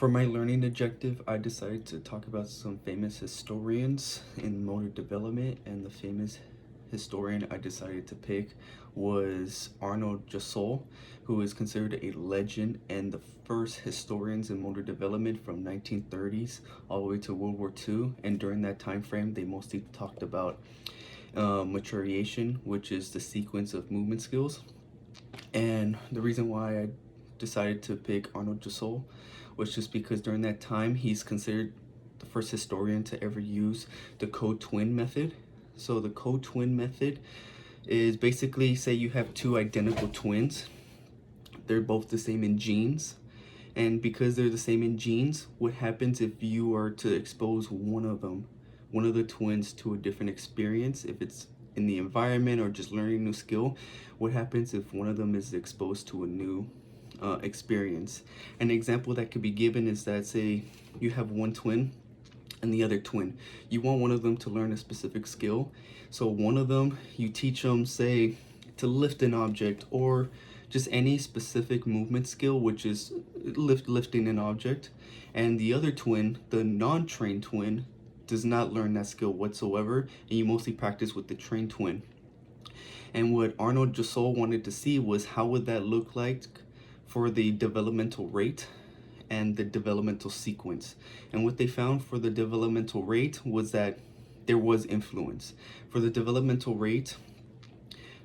For my learning objective, I decided to talk about some famous historians in motor development, and the famous historian I decided to pick was Arnold Jasol, who is considered a legend and the first historians in motor development from 1930s all the way to World War II. And during that time frame, they mostly talked about maturation, which is the sequence of movement skills. And the reason why I decided to pick Arnold Jasol was just because during that time he's considered the first historian to ever use the code-twin method. So the code-twin method is basically, say you have two identical twins, they're both the same in genes, and because they're the same in genes, what happens if you are to expose one of the twins, to a different experience, if it's in the environment or just learning a new skill? What happens if one of them is exposed to a new experience? An example that could be given is that, say you have one twin and the other twin, you want one of them to learn a specific skill. So one of them, you teach them, say, to lift an object or just any specific movement skill, which is lifting an object. And the other twin, the non-trained twin, does not learn that skill whatsoever, and you mostly practice with the trained twin. And what Arnold Jasol wanted to see was how would that look like for the developmental rate and the developmental sequence. And what they found for the developmental rate was that there was influence. For the developmental rate,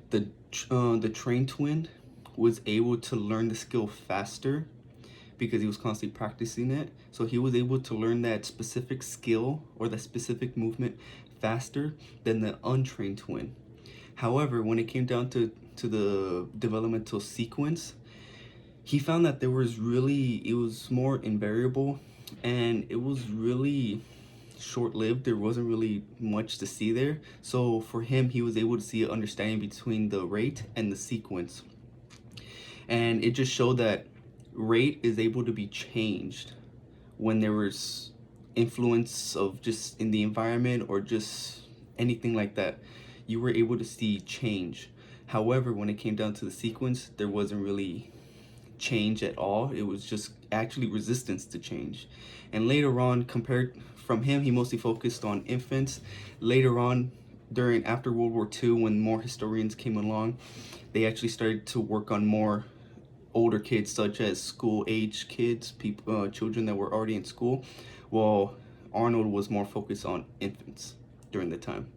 the trained twin was able to learn the skill faster because he was constantly practicing it. So he was able to learn that specific skill or that specific movement faster than the untrained twin. However, when it came down to the developmental sequence, he found that it was more invariable, and it was really short-lived. There wasn't really much to see there. So for him, he was able to see an understanding between the rate and the sequence. And it just showed that rate is able to be changed when there was influence of just in the environment or just anything like that. You were able to see change. However, when it came down to the sequence, there wasn't really change at all. It was just actually resistance to change. And later on, compared from him, he mostly focused on infants. Later on, after World War II, when more historians came along, they actually started to work on more older kids, such as school age kids, children that were already in school, while Arnold was more focused on infants during the time.